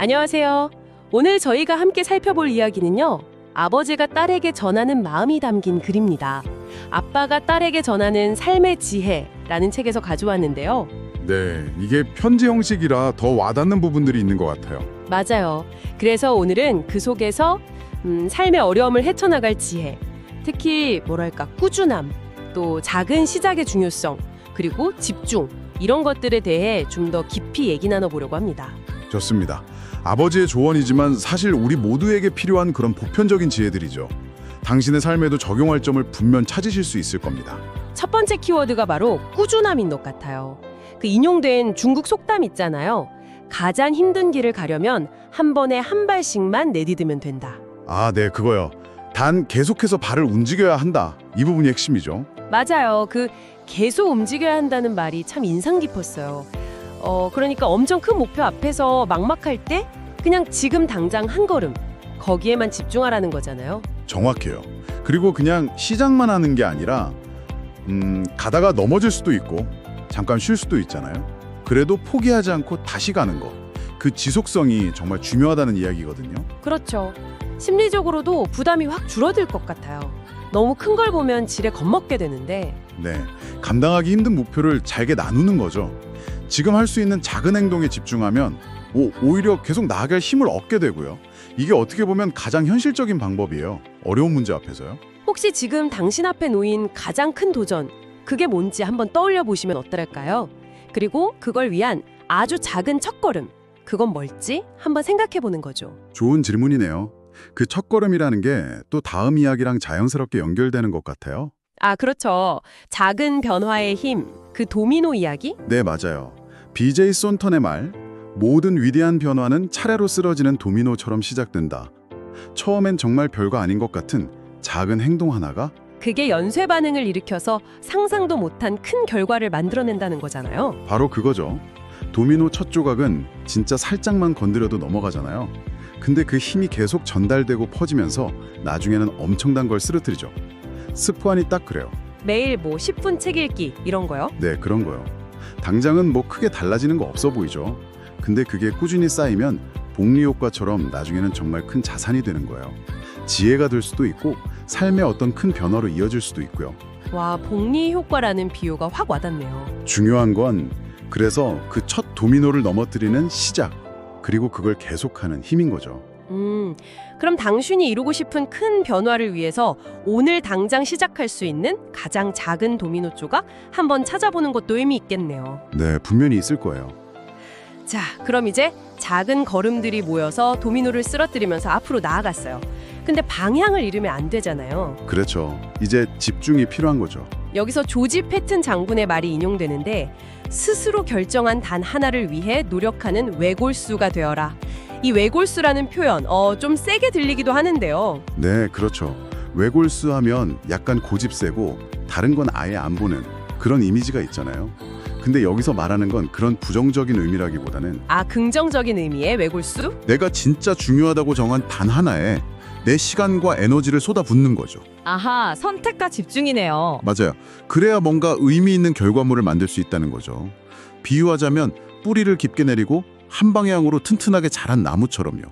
안녕하세요. 오늘 저희가 함께 살펴볼 이야기는요. 아버지가 딸에게 전하는 마음이 담긴 글입니다. 아빠가 딸에게 전하는 삶의 지혜라는 책에서 가져왔는데요. 네, 이게 편지 형식이라 더 와닿는 부분들이 있는 것 같아요. 맞아요. 그래서 오늘은 그 속에서 삶의 어려움을 헤쳐나갈 지혜, 특히 뭐랄까 꾸준함, 또 작은 시작의 중요성, 그리고 집중 이런 것들에 대해 좀 더 깊이 얘기 나눠보려고 합니다. 좋습니다. 아버지의 조언이지만 사실 우리 모두에게 필요한 그런 보편적인 지혜들이죠. 당신의 삶에도 적용할 점을 분명 찾으실 수 있을 겁니다. 첫 번째 키워드가 바로 꾸준함인 것 같아요. 그 인용된 중국 속담 있잖아요. 가장 힘든 길을 가려면 한 번에 한 발씩만 내디디면 된다. 아, 네, 그거요. 단 계속해서 발을 움직여야 한다. 이 부분이 핵심이죠. 맞아요. 그 계속 움직여야 한다는 말이 참 인상 깊었어요. 그러니까 엄청 큰 목표 앞에서 막막할 때 그냥 지금 당장 한 걸음 거기에만 집중하라는 거잖아요. 정확해요. 그리고 그냥 시작만 하는 게 아니라 가다가 넘어질 수도 있고 잠깐 쉴 수도 있잖아요. 그래도 포기하지 않고 다시 가는 거. 그 지속성이 정말 중요하다는 이야기거든요. 그렇죠. 심리적으로도 부담이 확 줄어들 것 같아요. 너무 큰 걸 보면 지레 겁먹게 되는데 네, 감당하기 힘든 목표를 잘게 나누는 거죠. 지금 할 수 있는 작은 행동에 집중하면 오히려 계속 나아갈 힘을 얻게 되고요. 이게 어떻게 보면 가장 현실적인 방법이에요. 어려운 문제 앞에서요. 혹시 지금 당신 앞에 놓인 가장 큰 도전 그게 뭔지 한번 떠올려 보시면 어떨까요? 그리고 그걸 위한 아주 작은 첫걸음 그건 뭘지 한번 생각해 보는 거죠. 좋은 질문이네요. 그 첫걸음이라는 게 또 다음 이야기랑 자연스럽게 연결되는 것 같아요. 아, 그렇죠. 작은 변화의 힘, 그 도미노 이야기? 네, 맞아요. BJ 손턴의 말, 모든 위대한 변화는 차례로 쓰러지는 도미노처럼 시작된다. 처음엔 정말 별거 아닌 것 같은 작은 행동 하나가 그게 연쇄 반응을 일으켜서 상상도 못한 큰 결과를 만들어낸다는 거잖아요. 바로 그거죠. 도미노 첫 조각은 진짜 살짝만 건드려도 넘어가잖아요. 근데 그 힘이 계속 전달되고 퍼지면서 나중에는 엄청난 걸 쓰러뜨리죠. 습관이 딱 그래요. 매일 뭐 10분 책 읽기 이런 거요? 네, 그런 거요. 당장은 뭐 크게 달라지는 거 없어 보이죠. 근데 그게 꾸준히 쌓이면 복리 효과처럼 나중에는 정말 큰 자산이 되는 거예요. 지혜가 될 수도 있고 삶의 어떤 큰 변화로 이어질 수도 있고요. 와, 복리 효과라는 비유가 확 와닿네요. 중요한 건 그래서 그 첫 도미노를 넘어뜨리는 시작, 그리고 그걸 계속하는 힘인 거죠. 그럼 당신이 이루고 싶은 큰 변화를 위해서 오늘 당장 시작할 수 있는 가장 작은 도미노 조각 한번 찾아보는 것도 의미 있겠네요. 네, 분명히 있을 거예요. 자, 그럼 이제 작은 걸음들이 모여서 도미노를 쓰러뜨리면서 앞으로 나아갔어요. 근데 방향을 잃으면 안 되잖아요. 그렇죠. 이제 집중이 필요한 거죠. 여기서 조지 패튼 장군의 말이 인용되는데 스스로 결정한 단 하나를 위해 노력하는 외골수가 되어라. 이 외골수라는 표현 좀 세게 들리기도 하는데요. 네, 그렇죠. 외골수 하면 약간 고집세고 다른 건 아예 안 보는 그런 이미지가 있잖아요. 근데 여기서 말하는 건 그런 부정적인 의미라기보다는 긍정적인 의미의 외골수? 내가 진짜 중요하다고 정한 단 하나에 내 시간과 에너지를 쏟아붓는 거죠. 아하, 선택과 집중이네요. 맞아요. 그래야 뭔가 의미 있는 결과물을 만들 수 있다는 거죠. 비유하자면 뿌리를 깊게 내리고 한 방향으로 튼튼하게 자란 나무처럼요.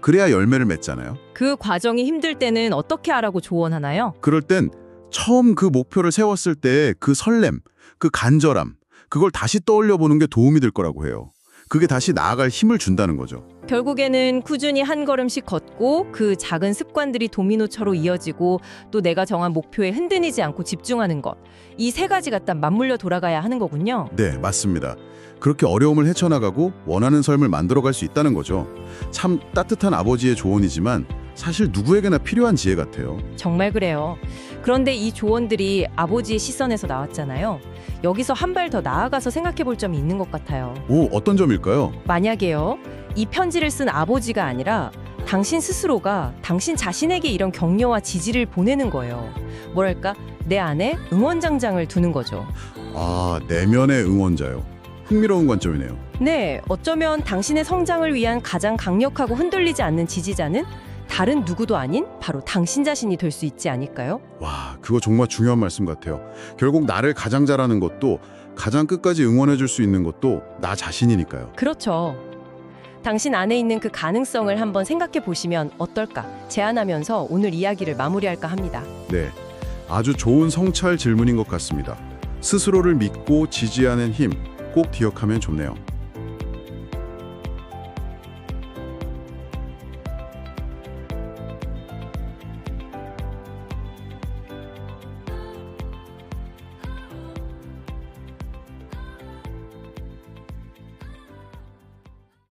그래야 열매를 맺잖아요. 그 과정이 힘들 때는 어떻게 하라고 조언하나요? 그럴 땐 처음 그 목표를 세웠을 때 그 설렘, 그 간절함, 그걸 다시 떠올려 보는 게 도움이 될 거라고 해요. 그게 다시 나아갈 힘을 준다는 거죠. 결국에는 꾸준히 한 걸음씩 걷고 그 작은 습관들이 도미노처럼 이어지고 또 내가 정한 목표에 흔들리지 않고 집중하는 것. 이 세 가지가 딱 맞물려 돌아가야 하는 거군요. 네, 맞습니다. 그렇게 어려움을 헤쳐나가고 원하는 삶을 만들어갈 수 있다는 거죠. 참 따뜻한 아버지의 조언이지만 사실 누구에게나 필요한 지혜 같아요. 정말 그래요. 그런데 이 조언들이 아버지의 시선에서 나왔잖아요. 여기서 한 발 더 나아가서 생각해 볼 점이 있는 것 같아요. 오, 어떤 점일까요? 만약에요, 이 편지를 쓴 아버지가 아니라 당신 스스로가 당신 자신에게 이런 격려와 지지를 보내는 거예요. 뭐랄까, 내 안에 응원장장을 두는 거죠. 아, 내면의 응원자요. 흥미로운 관점이네요. 네, 어쩌면 당신의 성장을 위한 가장 강력하고 흔들리지 않는 지지자는 다른 누구도 아닌 바로 당신 자신이 될 수 있지 않을까요? 와, 그거 정말 중요한 말씀 같아요. 결국 나를 가장 잘하는 것도 가장 끝까지 응원해 줄 수 있는 것도 나 자신이니까요. 그렇죠. 당신 안에 있는 그 가능성을 한번 생각해 보시면 어떨까 제안하면서 오늘 이야기를 마무리할까 합니다. 네, 아주 좋은 성찰 질문인 것 같습니다. 스스로를 믿고 지지하는 힘 꼭 기억하면 좋네요.